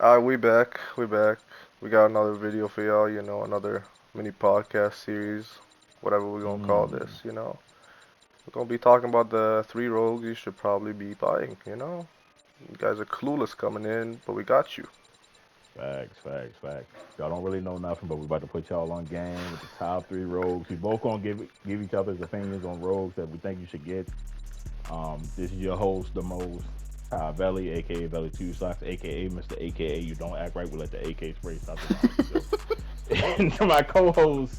Alright, we back. We back. We got another video for y'all, another mini podcast series, whatever we're gonna call Mm, this. We're gonna be talking about the three rogues you should probably be buying. You guys are clueless coming in, but we got you. facts. Y'all don't really know nothing, but we about to put y'all on game with the top three rogues. We both gonna give each other's opinions on rogues that we think you should get. This is your host, the most Velli, aka Velli Two Socks, aka Mr. AKA You Don't Act Right. We let the AK spray stop the nonsense. And to my co-host,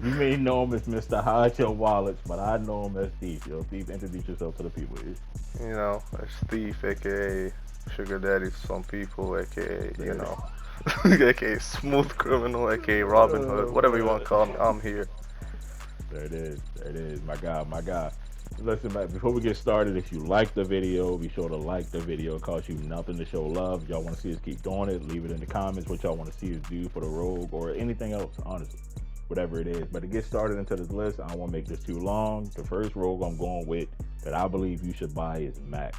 you may know him as Mr. Hide Your Wallets, but I know him as Thief. Yo, Thief, introduce yourself to the people here. It's Steve, aka Sugar Daddy to some people, aka, There. aka Smooth Criminal, aka Robin Hood, whatever you want to call me, I'm here. There it is. There it is. My God, my God. Listen, man, before we get started, if you like the video, be sure to like the video. It costs you nothing to show love. If y'all want to see us keep doing it, leave it in the comments what y'all want to see us do for the Rogue or anything else, honestly. Whatever it is. But to get started into this list, I don't want to make this too long. The first Rogue I'm going with that I believe you should buy is Mac.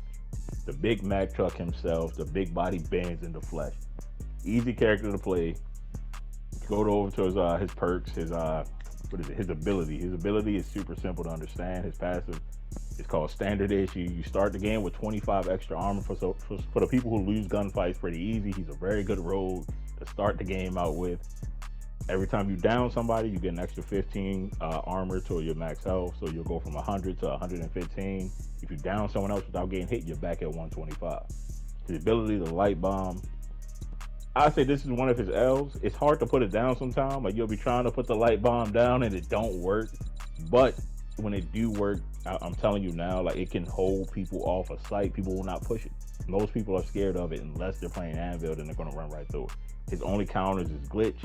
The Big Mac truck himself, the big body bands in the flesh. Easy character to play. Go over to his perks, his what is it? His ability. His ability is super simple to understand. His passive is called Standard Issue. You start the game with 25 extra armor for the people who lose gunfights pretty easy. He's a very good rogue to start the game out with. Every time you down somebody, you get an extra 15 armor to your max health. So you'll go from 100 to 115. If you down someone else without getting hit, you're back at 125. His ability to light bomb, I say this is one of his L's. It's hard to put it down sometimes. Like you'll be trying to put the light bomb down and it don't work. But when it do work, I'm telling you now, like it can hold people off a sight. People will not push it. Most people are scared of it unless they're playing Anvil, then they're gonna run right through it. His only counters is glitch.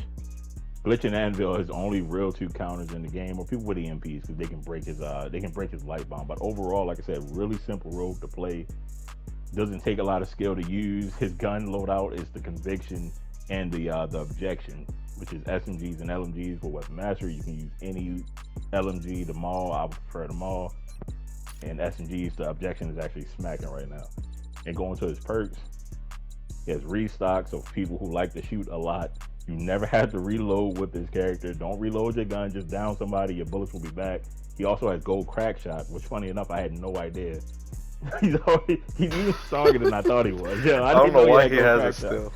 Glitch and Anvil are his only real two counters in the game, or people with EMPs because they can break his light bomb. But overall, like I said, really simple rogue to play. Doesn't take a lot of skill to use. His gun loadout is the conviction and the objection, which is SMGs and LMGs for weapon mastery. You can use any LMG, the Maul. I prefer the Maul. And SMGs, the objection is actually smacking right now. And going to his perks, he has restock. So for people who like to shoot a lot, you never have to reload with this character. Don't reload your gun. Just down somebody. Your bullets will be back. He also has gold crack shot, which funny enough, I had no idea. He's even stronger than I thought he was. Yeah, I I don't didn't know know he why had he gold has it crack shot.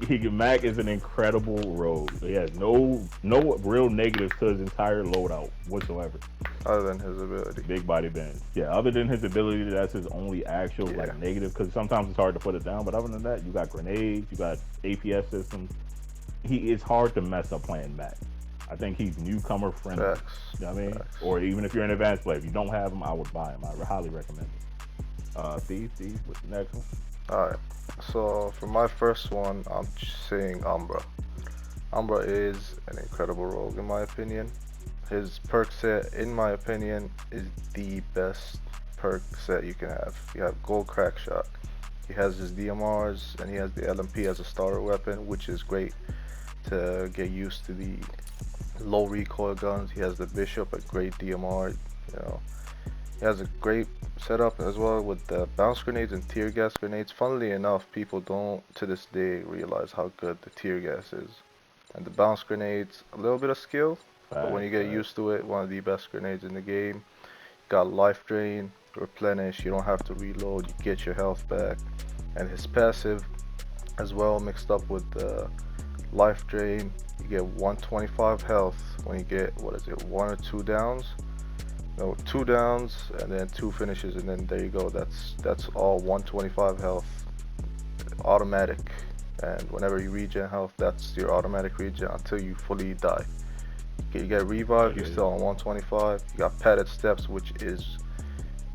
still, Mac is an incredible rogue. He has no real negatives to his entire loadout whatsoever. other than his ability. Big body bend. Yeah, other than his ability, that's his only actual Yeah, like negative. Because sometimes it's hard to put it down. But other than that, you got grenades, you got APS systems. It's hard to mess up playing Mac. I think he's newcomer friendly. facts, You know what I mean? facts. Or even if you're an advanced player, if you don't have him, I would buy him. I highly recommend him. Thief, what's the next one? Alright, so for my first one, I'm saying Umbra. Umbra is an incredible rogue in my opinion. His perk set, in my opinion, is the best perk set you can have. You have Gold Crack Shot. He has his DMRs and he has the LMP as a starter weapon, which is great to get used to the low recoil guns. He has the Bishop, a great DMR. You know, he has a great setup as well with the bounce grenades and tear gas grenades. Funnily enough, people don't to this day realize how good the tear gas is. And the bounce grenades, a little bit of skill, but when you get Facts. used to it, one of the best grenades in the game. Got life drain, replenish, you don't have to reload, you get your health back. And his passive as well mixed up with the life drain, you get 125 health when you get, what is it, one or two downs? No, two downs and then two finishes, and then there you go. That's all 125 health, automatic. And whenever you regen health, that's your automatic regen until you fully die. You get revive, That you're is. still on 125. You got padded steps, which is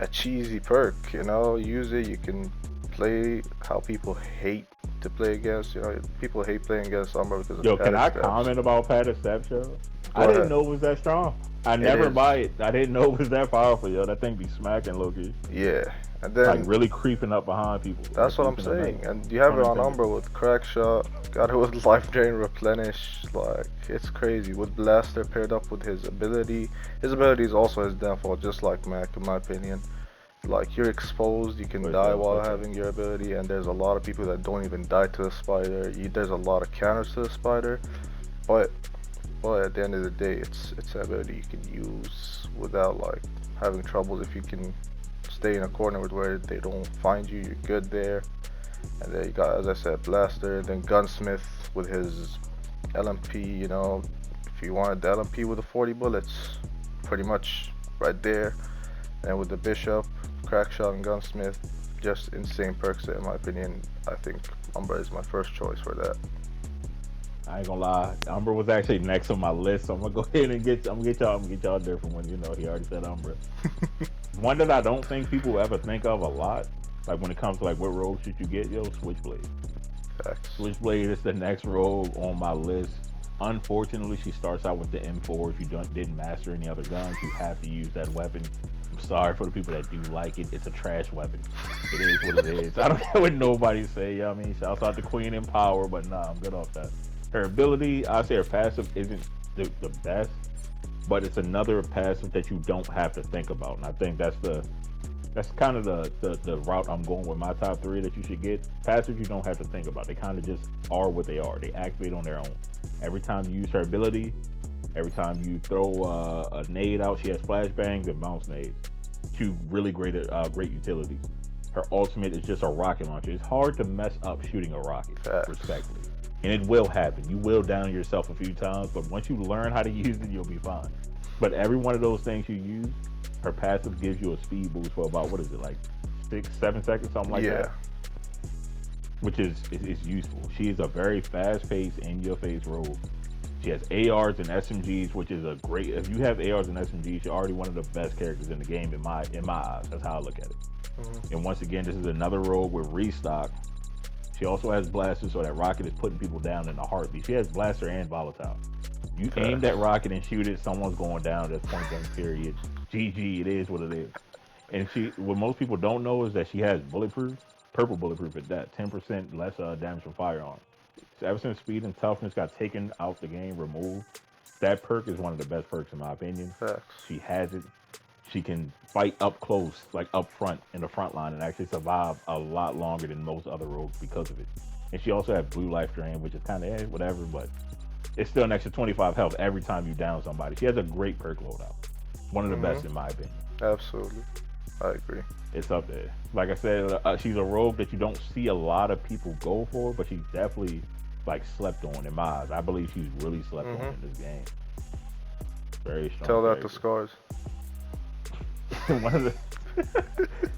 a cheesy perk. Use it. You can play how people hate to play against. People hate playing against Umbra because of Yo, can padded I steps. comment about Padded Step Show? Go I didn't ahead. know it was that strong. I It never is. buy it. I didn't know it was that powerful, yo. That thing be smacking, Loki. Yeah, and Like then really creeping up behind people. Like that's what I'm creeping up saying. at And you have pun it on intended. Umbra with crack shot, got it with life drain replenish. Like, it's crazy. With Blaster paired up with his ability. His ability is also his downfall, just like Mac in my opinion. like you're exposed, you can For die sure, while for sure. having your ability, and there's a lot of people that don't even die to the spider. There's a lot of counters to the spider, but at the end of the day, it's an ability you can use without like having troubles. If you can stay in a corner with where they don't find you, you're good there. And then you got, as I said, Blaster, then Gunsmith with his LMP. If you wanted the LMP with the 40 bullets, pretty much right there. And with the Bishop, Crackshot, and Gunsmith, just insane perks in my opinion. I think Umbra is my first choice for that. I ain't gonna lie, Umbra was actually next on my list, so I'm gonna go ahead and I'm gonna get y'all different ones. You know, he already said Umbra. One that I don't think people ever think of a lot, like when it comes to like what rogue should you get, yo, Switchblade. Facts. Switchblade is the next rogue on my list. Unfortunately, she starts out with the M4. If you didn't master any other guns, you have to use that weapon. I'm sorry for the people that do like it. It's a trash weapon. It is what it is. I don't care what nobody say. I mean, shouts out to Queen in Power, but nah, I'm good off that. Her ability, I say her passive isn't the best, but it's another passive that you don't have to think about. And I think that's kind of the route I'm going with my top three that you should get. Passives you don't have to think about. They kind of just are what they are. They activate on their own. Every time you use her ability, every time you throw a nade out, she has flashbangs and bounce nades. Two really great utilities. Her ultimate is just a rocket launcher. It's hard to mess up shooting a rocket, Facts. respectfully. And it will happen. You will down yourself a few times, but once you learn how to use it, you'll be fine. But every one of those things you use, her passive gives you a speed boost for about, what is it, like 6, 7 seconds, something like Yeah. that, which is useful. She is a very fast-paced, in-your-face rogue. She has ARs and SMGs, which is a great. If you have ARs and SMGs, you're already one of the best characters in the game in my eyes. That's how I look at it. Mhm. And once again, this is another rogue with restock. She also has blaster, so that rocket is putting people down in a heartbeat. She has blaster and volatile. You aim that Facts. rocket and shoot it, someone's going down. That's point blank. Period. GG. It is what it is. And what most people don't know is that she has bulletproof, purple bulletproof at that, 10% less damage from firearm. So ever since speed and toughness got taken out the game, removed, that perk is one of the best perks in my opinion. Facts. She has it. She can fight up close, like up front in the front line, and actually survive a lot longer than most other rogues because of it. And she also has blue life drain, which is kind of whatever, but it's still an extra 25 health every time you down somebody. She has a great perk loadout, one of the best Mhm. in my opinion. Absolutely. I agree. It's up there. Like I said, she's a rogue that you don't see a lot of people go for, but she's definitely like slept on in my eyes. I believe she's really slept on Mhm. in this game. Very strong Tell that to character. Scars. One of the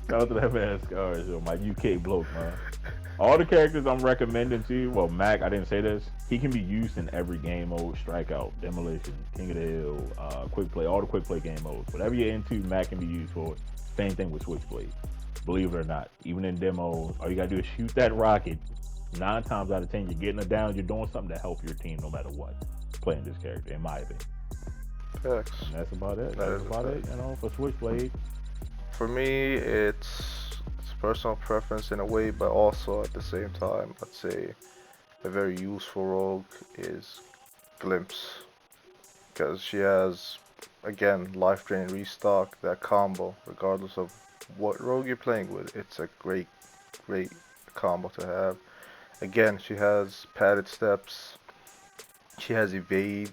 shout out to that man Scars, yo, my UK bloke, man. All the characters I'm recommending to you, well, Mac, I didn't say this. He can be used in every game mode: Strikeout, Demolition, King of the Hill, Quick Play, all the Quick Play game modes. Whatever you're into, Mac can be used for. Same thing with Switchblade. Believe it or not, even in demo, all you gotta do is shoot that rocket. 9 times out of 10, you're getting it down. You're doing something to help your team, no matter what. Playing this character, in my opinion, Facts. and that's about it. That That's is a about it. fact. For Switchblade. For me, it's personal preference in a way, but also at the same time, I'd say a very useful rogue is Glimpse, because she has, again, life drain restock, that combo, regardless of what rogue you're playing with. It's a great combo to have. Again, she has padded steps. She has evade.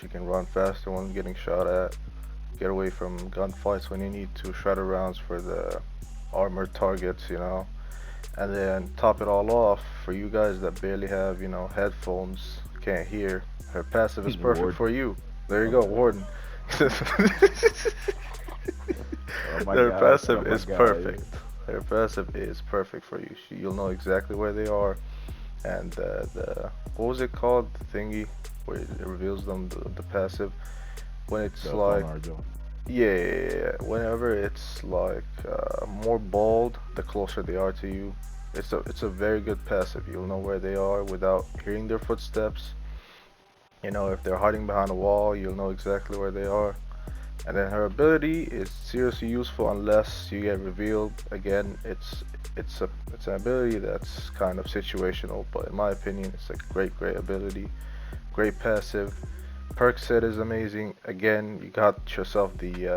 She can run faster when getting shot at. Get away from gunfights when you need to. Shredder rounds for the armored targets. And then top it all off, for you guys that barely have, headphones, can't hear, her passive is perfect Ward. for you. There you Oh go, my god. Warden. Oh my Her god. Oh passive my is god. perfect. Her passive is perfect for you. You'll know exactly where they are, and the what was it called? The thingy where it reveals them, the passive. When it's The like, sonar joint. yeah, whenever it's like more bold, the closer they are to you. It's a very good passive. You'll know where they are without hearing their footsteps. If they're hiding behind a wall, you'll know exactly where they are. And then her ability is seriously useful unless you get revealed. Again, it's an ability that's kind of situational, but in my opinion, it's a great ability, great passive. Perk set is amazing. Again, you got yourself the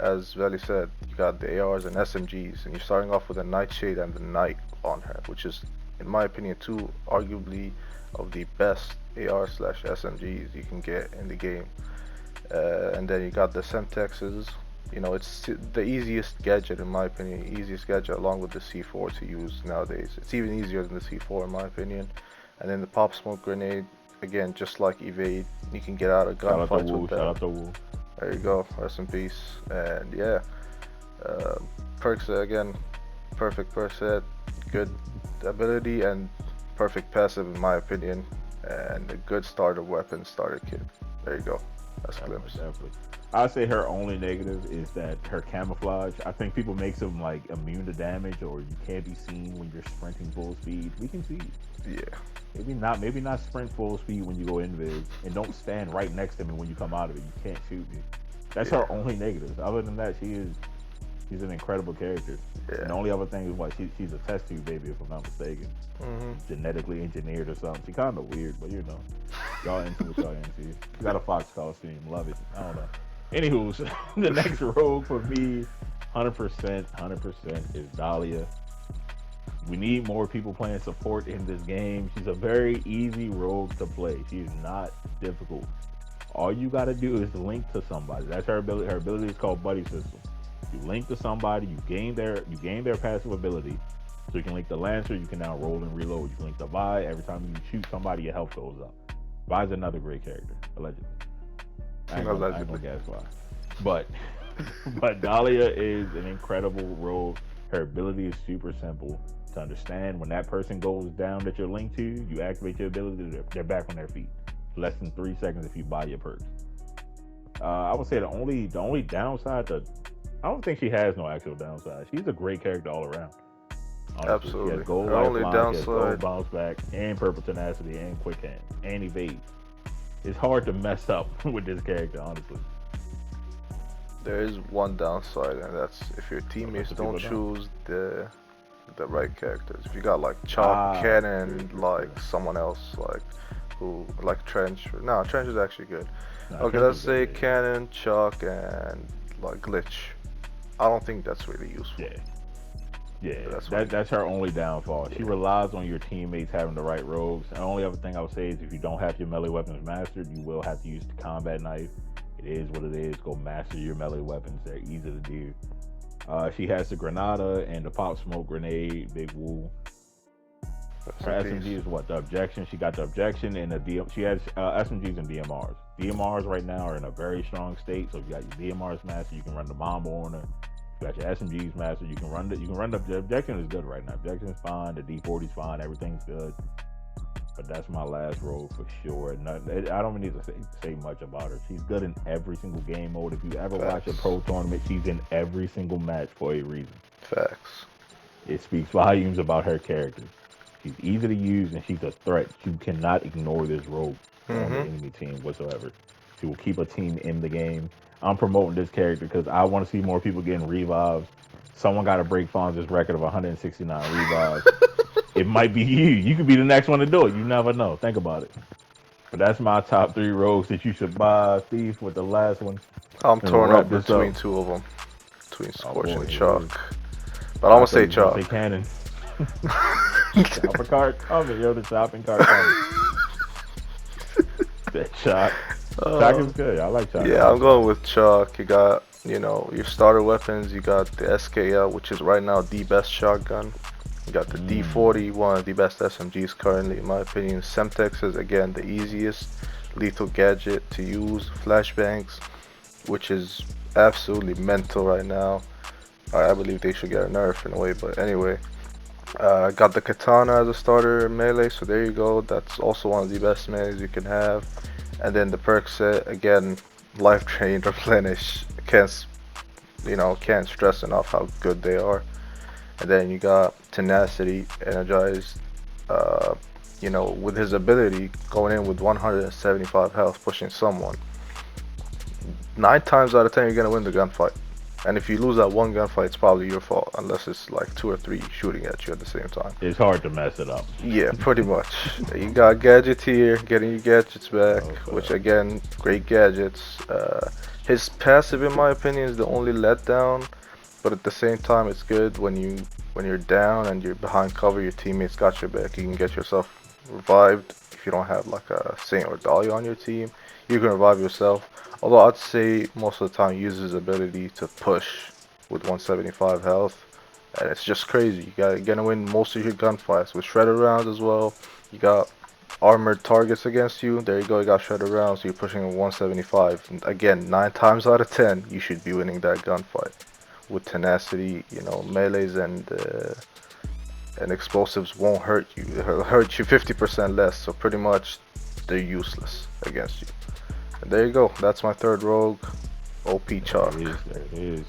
as Velli said, you got the ARs and SMGs, and you're starting off with a Nightshade and the Knight on her, which is, in my opinion, two arguably of the best AR slash SMGs you can get in the game. And then you got the Semtexes. You know, it's the easiest gadget in my opinion, easiest gadget along with the C4 to use nowadays. It's even easier than the C4 in my opinion. And then the pop smoke grenade, again, just like evade, you can get out of gunfights with that. Shout out to Wu. There you go, rest in peace. And yeah, perks again, perfect perk set, good ability and perfect passive in my opinion, and a good starter weapon, starter kit. There you go. That's glimpse. Definitely. I'd say her only negative is that her camouflage. I think people makes them like immune to damage, or you can't be seen when you're sprinting full speed. We can see you. Yeah. Maybe not sprint full speed when you go invis, and don't stand right next to me when you come out of it. You can't shoot me. That's her only negative. Other than that, she's an incredible character. Yeah. And the only other thing is what she's a test tube baby, if I'm not mistaken. Mm-hmm. Genetically engineered or something. She kind of weird, but you know, y'all into what y'all into. You got a Fox costume, love it. I don't know. Anywho, the next rogue for me, 100% is Dahlia. We need more people playing support in this game. She's a very easy rogue to play. She's not difficult. All you got to do is link to somebody. That's her ability. Her ability is called Buddy System. You link to somebody, you gain their passive ability. So you can link the Lancer, you can now roll and reload. You can link the Vi. Every time you shoot somebody, your health goes up. Vi's another great character, allegedly. I ain't gonna guess why. But Dahlia is an incredible rogue. Her ability is super simple to understand. When that person goes down that you're linked to, you activate your ability, they're back on their feet. Less than 3 seconds if you buy your perks. I would say the only downside I don't think she has no actual downside. She's a great character all around. Honestly. Absolutely. She has gold lifeline, she has gold bounce back, and purple tenacity, and quick hand, and evade. It's hard to mess up with this character, honestly. There is one downside, and that's if your teammates don't choose the right characters. If you got like Chalk, Cannon, like someone else, like Trench. No, Trench is actually good. Okay, let's say Cannon, Chalk, and like Glitch. I don't think that's really useful. Yeah, that's her only downfall. She relies on your teammates having the right rogues. The only other thing I would say is if you don't have your melee weapons mastered, you will have to use the combat knife. It is what it is. Go master your melee weapons. They're easy to do. She has the Granada and the pop smoke grenade, Big Woo. Her SMG is what? The objection. She got the objection and she has SMGs and DMRs. DMRs right now are in a very strong state. So if you got your DMRs mastered, you can run the bomb on her. You got your SMGs mastered, you can run the objection is good right now. Objection is fine, the D40 is fine, everything's good. But that's my last rogue for sure. I don't need to say much about her. She's good in every single game mode. If you ever watch a pro tournament, she's in every single match for a reason. Facts. It speaks volumes about her character. She's easy to use and she's a threat. You cannot ignore this rogue on the enemy team whatsoever. She will keep a team in the game. I'm promoting this character because I want to see more people getting revives. Someone got to break Fonz's record of 169 revives. It might be you. You could be the next one to do it. You never know. Think about it. But that's my top 3 rogues that you should buy. Thief with the last one. I'm torn up between 2 of them. Between Scorch and Chalk. But I'm going to say Chalk. Say Cannon. Shopping cart coming. Yo, the shopping cart coming. That Chalk. Chalk is good. I like Chalk. Yeah, I'm going with Chalk. You got, your starter weapons. You got the SKL, which is right now the best shotgun. You got the D40, one of the best SMGs currently, in my opinion. Semtex is, again, the easiest lethal gadget to use. Flashbangs, which is absolutely mental right now. I believe they should get a nerf in a way, but anyway. Got the Katana as a starter melee, so there you go. That's also one of the best melees you can have. And then the perk set, again, Life Drain, Replenish. Can't stress enough how good they are. And then you got Tenacity, Energized, with his ability going in with 175 health, pushing someone. 9 times out of 10 you're going to win the gunfight. And if you lose that one gunfight, it's probably your fault, unless it's like 2 or 3 shooting at you at the same time. It's hard to mess it up. Yeah, pretty much. You got Gadget here, getting your gadgets back, which again, great gadgets. His passive, in my opinion, is the only letdown. But at the same time, it's good when you're down and you're behind cover. Your teammates got your back. You can get yourself revived if you don't have like a Saint or Dahlia on your team. You can revive yourself. Although I'd say most of the time, he uses his ability to push with 175 health, and it's just crazy. You gotta win most of your gunfights with shredder rounds as well. You got armored targets against you. There you go. You got shredder rounds. So you're pushing a 175. And again, 9 times out of 10, you should be winning that gunfight with tenacity. You know, melees and explosives won't hurt you. It'll hurt you 50% less. So pretty much, they're useless against you. And there you go. That's my third rogue, OP There it Chalk. is. There it is.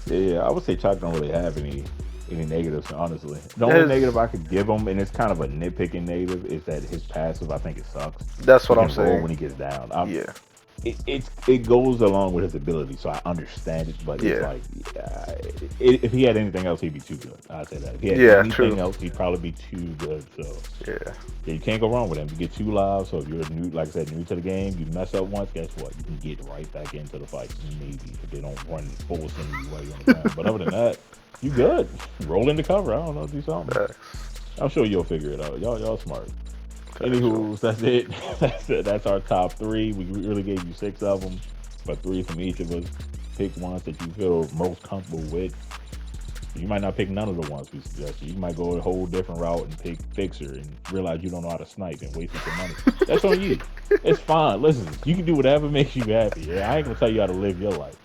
Yeah, I would say Chalk don't really have any negatives, honestly. The only His, negative I could give him, and it's kind of a nitpicking negative, is that his passive, I think it sucks. that's He what I'm can roll saying. when he gets down. Yeah, It goes along with his ability, so I understand it. But it's yeah, like, if he had anything else, he'd be too good. I'd say that. If he had yeah. True. anything else, he'd probably be too good. So Yeah, yeah, you can't go wrong with him. You get 2 lives, so if you're new, like I said, new to the game, you mess up once, guess what? You can get right back into the fight. Maybe if they don't run full send you while you're on the ground. But other than that, you good. Roll into cover. I don't know, do something. facts. I'm sure you'll figure it out. Y'all smart. Factual. Anywho, that's it. That's it. That's our top 3. We really gave you 6 of them, but 3 from each of us. Pick ones that you feel most comfortable with. You might not pick none of the ones we suggested. You might go a whole different route and pick Fixer and realize you don't know how to snipe and wasted your money. That's on you. It's fine. Listen, you can do whatever makes you happy. Yeah, I ain't gonna tell you how to live your life.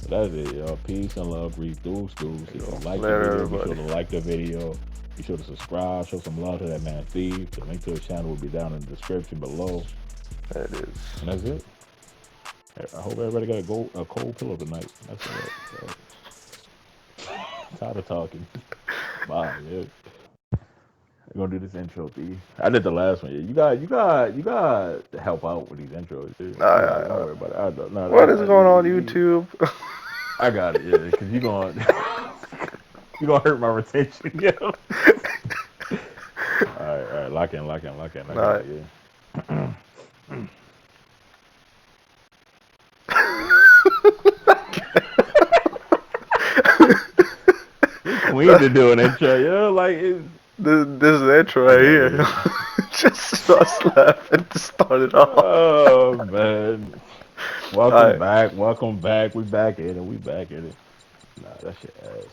But that's it, y'all. Peace and love. Breathe through schools. If you like the Later, video, be sure everybody. to like the video. Be sure to subscribe. Show some love to that man Steve. The link to his channel will be down in the description below. There it is. And that's it. I hope everybody got a cold pillow tonight. That's it. Tired of talking. Bye. Yeah. We're gonna do this intro, T. I did the last one. Yeah, you got to help out with these intros, dude. I got it. Don't worry about it. What is going on YouTube? I got it. Yeah, because you going you gonna hurt my retention. Yeah. All right. Lock in. I got Alright. it. Yeah. You queen to do an intro, yo. Like it's This is the intro I right got here. it. Just us laughing to start it off. Oh man. Alright. Welcome back. We back in it. We back in it. Nah, that shit ass.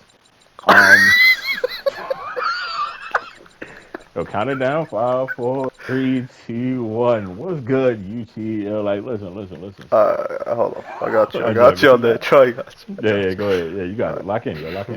So count it down. 5, 4, 3, 2, 1. What's good, YouTube? Yo, like listen. Hold on. I got you. I I'm got joking. you on You the got intro. I got you. I got yeah, you. go ahead. Yeah, you got it. Alright. Lock in, yo. Lock in.